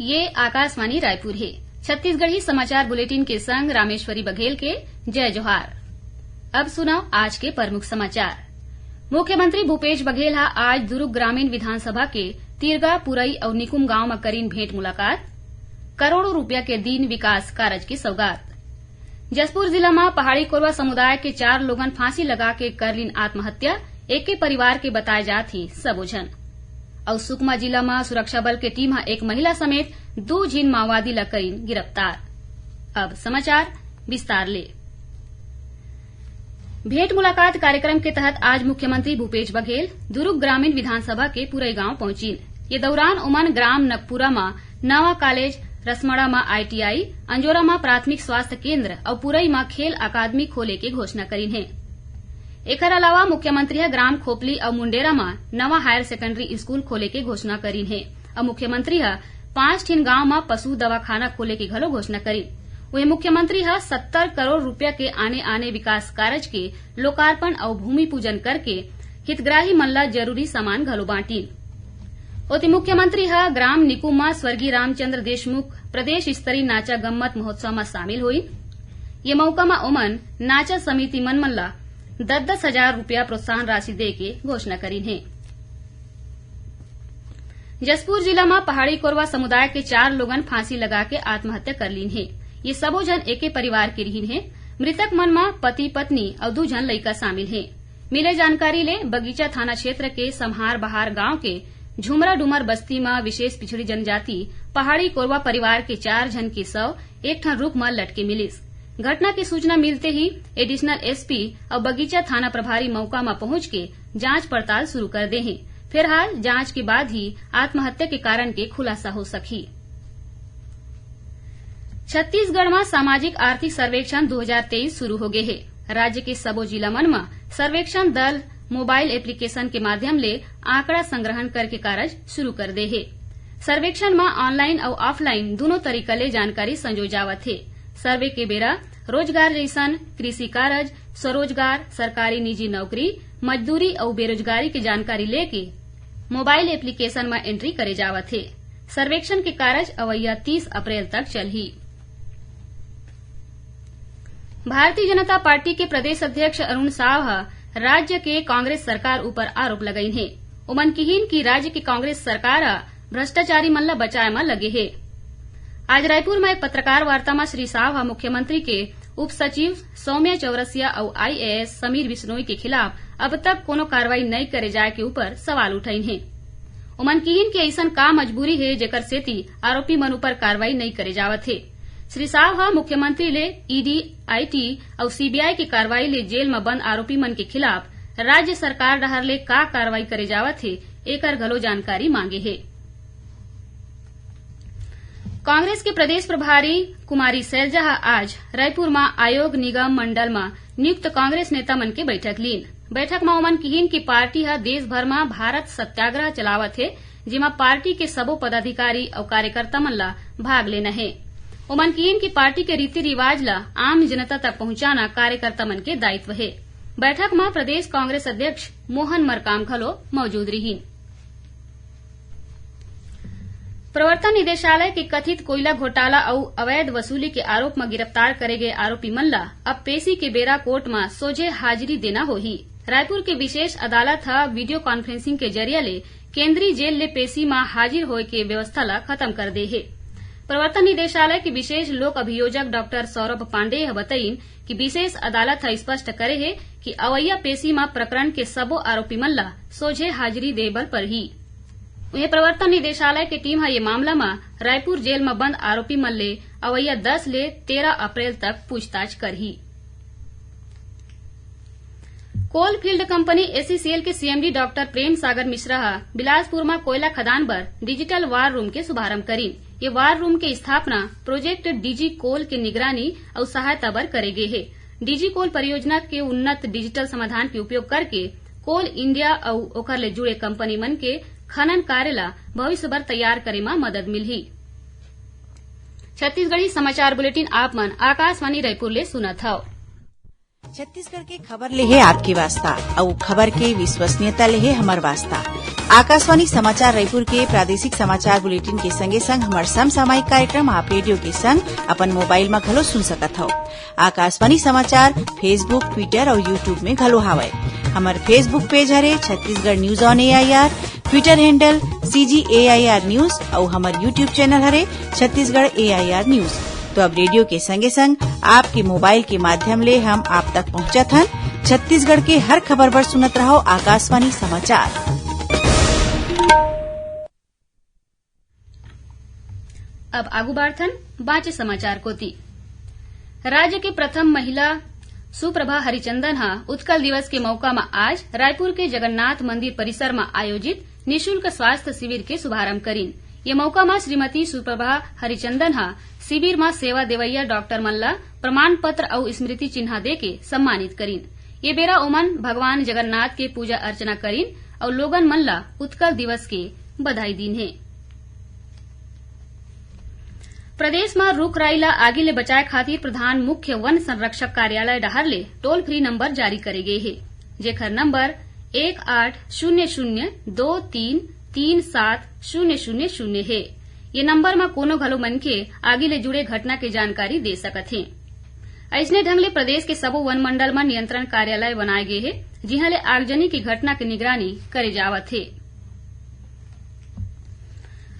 ये आकाशवाणी रायपुर है। छत्तीसगढ़ी समाचार बुलेटिन के संग रामेश्वरी बघेल के जय जोहार। अब सुनाओ आज के प्रमुख समाचार। मुख्यमंत्री भूपेश बघेल आज दुर्ग ग्रामीण विधानसभा के तिरगा पुरई और निकुम गांव में करीन भेंट मुलाकात। करोड़ों रुपया के दीन विकास कारज की सौगात। जसपुर जिला में पहाड़ी कोरवा समुदाय के 4 लोगन फांसी लगा के करलीन आत्महत्या। एक के परिवार के बताए जात ही सबोझन। और सुकमा जिला में सुरक्षा बल के टीम एक महिला समेत 2 झीन माओवादी ला करीन गिरफ्तार। अब समाचार विस्तार ले। भेंट मुलाकात कार्यक्रम के तहत आज मुख्यमंत्री भूपेश बघेल दुर्ग ग्रामीण विधानसभा के पुरई गांव पहुंचीन। ये दौरान उमन ग्राम नगपुरा में नवा कॉलेज, रसमड़ा में ITI, अंजोरा में प्राथमिक स्वास्थ्य केन्द्र और पुरई में खेल अकादमी खोले के घोषणा करीन है। एकर अलावा मुख्यमंत्री ग्राम खोपली और मुंडेरा में नवा हायर सेकेंडरी स्कूल खोले के घोषणा करीन है और मुख्यमंत्री 5 ठिन गांव में पशु दवाखाना खोले की घलो घोषणा करीन। वही मुख्यमंत्री 70 करोड़ रुपया के आने विकास कारज के लोकार्पण और भूमि पूजन करके हितग्राही मन ला जरूरी सामान घलो बांटीन। ओती मुख्यमंत्री ग्राम निकुम में स्वर्गीय रामचंद्र देशमुख प्रदेश स्तरीय नाचा गम्मत महोत्सव में शामिल हुई। ये मौका में ओमन नाचा समिति मन ला 10,000 रुपया प्रोत्साहन राशि दे के घोषणा करीन है। जसपुर जिला में पहाड़ी कोरवा समुदाय के 4 लोगन फांसी लगा के आत्महत्या कर लीन है। ये सबो जन एके परिवार के रहीन है। मृतक मन में पति पत्नी और 2 जन लड़का शामिल है। मिले जानकारी ले बगीचा थाना क्षेत्र के समहार बहार गांव के झुमरा डुमर बस्ती में विशेष पिछड़ी जनजाति पहाड़ी कोरवा परिवार के 4 जन के शव एक ठन रुख में लटके मिलिस। घटना की सूचना मिलते ही एडिशनल SP और बगीचा थाना प्रभारी मौका में पहुंच के जांच पड़ताल शुरू कर दे हैं। फिलहाल जांच के बाद ही आत्महत्या के कारण के खुलासा हो सकी। छत्तीसगढ़ में सामाजिक आर्थिक सर्वेक्षण 2023 शुरू हो गए है। राज्य के सबो जिला मन में सर्वेक्षण दल मोबाइल एप्लीकेशन के माध्यम ले आंकड़ा संग्रहण करके कार्य शुरू कर दे है। सर्वेक्षण में ऑनलाइन और ऑफलाइन दोनों तरीका ले जानकारी संजो जावत है। सर्वे के बेरा रोजगार जैसन कृषि कारज, स्वरोजगार, सरकारी निजी नौकरी, मजदूरी और बेरोजगारी की जानकारी लेके मोबाइल एप्लीकेशन में एंट्री करे जावत है। सर्वेक्षण के कार्य अवैया 30 अप्रैल तक चलही। भारतीय जनता पार्टी के प्रदेश अध्यक्ष अरुण साव राज्य के कांग्रेस सरकार ऊपर आरोप लगाइन है। उमन किहीन की राज्य की कांग्रेस सरकार भ्रष्टाचारी मन ला बचाए में लगे है। आज रायपुर में एक पत्रकार वार्ता में श्री साव मुख्यमंत्री के उप सचिव सौम्या चौरसिया और IAS समीर बिश्नोई के खिलाफ अब तक कोनो कार्रवाई नहीं करे जाए के ऊपर सवाल उठाइन है। उमन किहीन की ऐसन का मजबूरी है जेकर सेती आरोपी मन ऊपर कार्रवाई नहीं करे जावत है। श्री साव मुख्यमंत्री ले ED, IT और CBI की कार्रवाई ले जेल में बंद आरोपी मन के खिलाफ राज्य सरकार डहर ले का कार्रवाई करे जावत है एकर घलो जानकारी मांगे है। कांग्रेस के प्रदेश प्रभारी कुमारी सैलजा आज रायपुर में आयोग निगम मंडल में नियुक्त कांग्रेस नेता मन के बैठक लीन। बैठक में उमन किहीन की पार्टी देश भर में भारत सत्याग्रह चलावत है, जिमा पार्टी के सबो पदाधिकारी और कार्यकर्ता मन ला भाग लेना है। उमन किहीन की पार्टी के रीति रिवाज ला आम जनता तक पहुंचाना कार्यकर्ता मन के दायित्व है। बैठक में प्रदेश कांग्रेस अध्यक्ष मोहन मरकाम घलो मौजूद रहीन। प्रवर्तन निदेशालय के कथित कोयला घोटाला और अवैध वसूली के आरोप में गिरफ्तार करे गए आरोपी मन ला अब पेशी के बेरा कोर्ट में सोझे हाजिरी देना होही। रायपुर के विशेष अदालत वीडियो कॉन्फ्रेंसिंग के जरिया ले केंद्रीय जेल ले पेशी में हाजिर होए के व्यवस्था ला खत्म कर दे है। प्रवर्तन निदेशालय के विशेष लोक अभियोजक डॉक्टर सौरभ पांडेय बताइन कि विशेष अदालत स्पष्ट करे है कि अवैया पेशी में प्रकरण के सबो आरोपी मन ला सोझे हाजिरी देबल पर ही। उन्हें प्रवर्तन निदेशालय की टीम ये मामला में रायपुर जेल में बंद आरोपी मन ले अवैया 10 ले 13 अप्रैल तक पूछताछ करही। कोल फील्ड कंपनी ACCL के CMD डॉक्टर प्रेम सागर मिश्रा बिलासपुर में कोयला खदान पर डिजिटल वार रूम के शुभारंभ करीन। ये वार रूम के स्थापना प्रोजेक्ट DG कोल के निगरानी और सहायता बर करे गए है। DG कोल परियोजना के उन्नत डिजिटल समाधान के उपयोग करके कोल इंडिया और ओकर ले जुड़े कंपनी मन के खनन कार्य ला भविष्य बर तैयार करे में मदद मिलही। छत्तीसगढ़ी समाचार बुलेटिन आप मन आकाशवाणी रायपुर ले सुनत हव। छत्तीसगढ़ के खबर ले है आपकी वास्ता और खबर के विश्वसनीयता ले है हमार वास्ता। आकाशवाणी समाचार रायपुर के प्रादेशिक समाचार बुलेटिन के संगे संग हमार समसामयिक कार्यक्रम आप रेडियो के संग अपन मोबाइल में घलो सुन सकत हव। आकाशवाणी समाचार फेसबुक, ट्विटर और यूट्यूब में घलो हावय। हमार फेसबुक पेज हरे Chhattisgarh news on AIR, Twitter handle CGAIR news और हमार यूट्यूब चैनल हरे छत्तीसगढ़ AIR न्यूज। तो अब रेडियो के संगे संग आपके मोबाइल के माध्यम ले हम आप तक पहुंचत हन। छत्तीसगढ़ के हर खबर पर सुनत रहो आकाशवाणी समाचार। अब आगू बाढ़थन बाँचे समाचार कोती। राज्य के प्रथम महिला सुप्रभा हरिचंदन हा उत्कल दिवस के मौका में आज रायपुर के जगन्नाथ मंदिर परिसर में आयोजित निःशुल्क स्वास्थ्य शिविर के शुभारंभ करीन। ये मौका में श्रीमती सुप्रभा हरिचंदन हा शिविर में सेवा देवैया डॉक्टर मन ला प्रमाण पत्र और स्मृति चिन्ह देके सम्मानित करीन। ये बेरा ओमन भगवान जगन्नाथ के पूजा अर्चना करीन और लोगन मन ला उत्कल दिवस के बधाई दीन है। प्रदेश में रूख राई ला आगी ले बचाए खातिर प्रधान मुख्य वन संरक्षक कार्यालय डहर ले टोल फ्री नंबर जारी करे गए है, जेकर नंबर 1800233700 है। ये नंबर में कोनो घलो मनखे आगी ले जुड़े घटना के जानकारी दे सकत है। ऐसने ढंग ले प्रदेश के सबो वन मंडल में नियंत्रण कार्यालय बनाए गए है, जिहां ले आगजनी की घटना की निगरानी करे जावत है।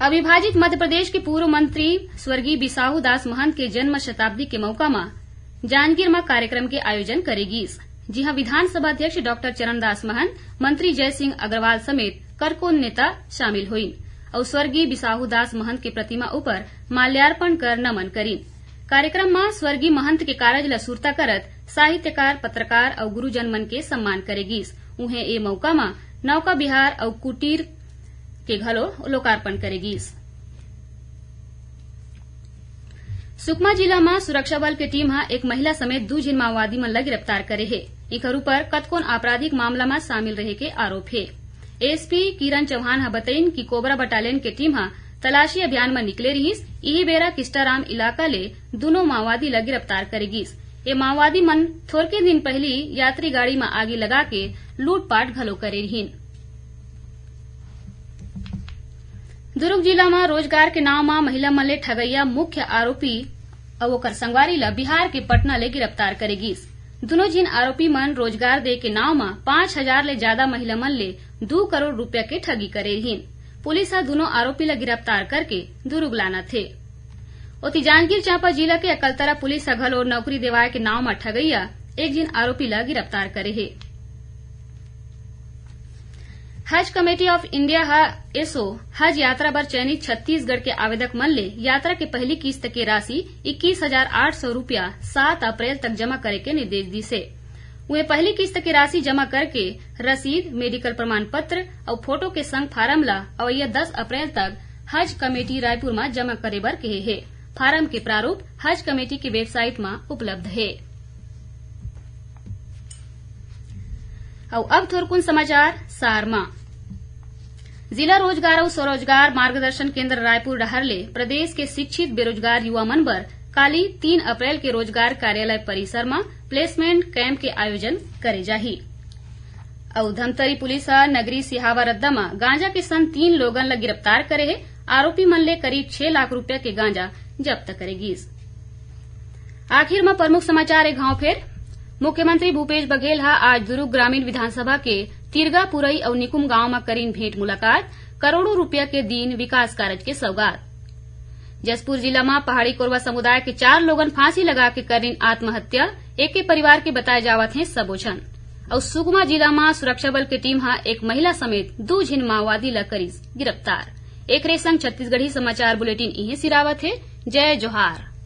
अविभाजित मध्यप्रदेश के पूर्व मंत्री स्वर्गीय बिसाहू दास महंत के जन्म शताब्दी के मौका में जांजगीर में कार्यक्रम के आयोजन करेगी, जिहां विधानसभा अध्यक्ष डॉक्टर चरणदास महंत, मंत्री जय सिंह अग्रवाल समेत करकोन नेता शामिल हुई और स्वर्गीय बिसाहू दास महंत के प्रतिमा ऊपर माल्यार्पण कर नमन करीन। कार्यक्रम में स्वर्गीय महंत के कारज ला सुरता करत साहित्यकार, पत्रकार और गुरुजन मन के सम्मान करेगी। उन्हें ए मौका में नौका विहार और कुटीर के घलो लोकार्पण करेगी। सुकमा जिला में सुरक्षा बल के टीम हा एक महिला समेत 2 झिन माओवादी मन ला गिरफ्तार करे है। एकर ऊपर कतकोन आपराधिक मामला में शामिल रहे के आरोप है। एसपी किरण चौहान हा बताइन कि कोबरा बटालियन के टीम हा तलाशी अभियान में निकले रहीस। यही बेरा किस्टाराम इलाका ले दोनों माओवादी ला गिरफ्तार करेगीस। ये माओवादी मन थोड़के दिन पहली यात्री गाड़ी में आगी लगा के लूटपाट घलो करे रहीन। दुर्ग जिला में रोजगार के नाव में महिला मन ले ठगैया मुख्य आरोपी और ओकर संगवारी ला बिहार के पटना ले गिरफ्तार करेगी। दोनों जिन आरोपी मन रोजगार दे के नाव में 5000 ले ज्यादा महिला मन ले 2 करोड़ रुपया के ठगी करे रहीन। पुलिस हा दोनों आरोपी ला गिरफ्तार करके दुर्ग लाना थे। ओती जांजगीर चांपा जिला के अकलतरा पुलिस हा घलो नौकरी देवाए के नाव में ठगैया एक जिन आरोपी ला गिरफ्तार करे है। हज कमेटी ऑफ इंडिया हा एसो हज यात्रा बर चयनित छत्तीसगढ़ के आवेदक मन ले यात्रा के पहली किस्त के राशि 21,800 रुपया 7 अप्रैल तक जमा करे के निर्देश दी से। वे पहली किस्त की राशि जमा करके रसीद, मेडिकल प्रमाण पत्र और फोटो के संग फार्म ला अवैया 10 अप्रैल तक हज कमेटी रायपुर में जमा करे बर कहे है। फार्म के प्रारूप हज कमेटी की वेबसाइट में उपलब्ध है। अब थोरकुन समाचार सारमा। जिला रोजगार और स्वरोजगार मार्गदर्शन केंद्र रायपुर डहर ले प्रदेश के शिक्षित बेरोजगार युवा मन बर काली 3 अप्रैल के रोजगार कार्यालय परिसर में प्लेसमेंट कैंप के आयोजन करे जाही। और धमतरी पुलिस नगरी सिहावा रद्दा में गांजा के संग 3 लोगन ला गिरफ्तार करे है। आरोपी मन ले करीब 6 लाख रुपया के गांजा जब्त करेगी। आखिर में प्रमुख समाचार एक घाव फेर। मुख्यमंत्री भूपेश बघेल हा आज दुर्ग ग्रामीण विधानसभा के तिरगा पुरई और निकुम गांव में करीन भेंट मुलाकात। करोड़ों रुपया के दीन विकास कार्य के सौगात। जसपुर जिला में पहाड़ी कोरवा समुदाय के 4 लोगन फांसी लगा के करीन आत्महत्या। एक के परिवार के बताए जावत हैं सबोझन। और सुकमा जिला में सुरक्षा बल की टीम हा एक महिला समेत 2 झिन माओवादी ला करीस गिरफ्तार। एक संग छत्तीसगढ़ी समाचार बुलेटिन इहे सिरावत है। जय जोहार।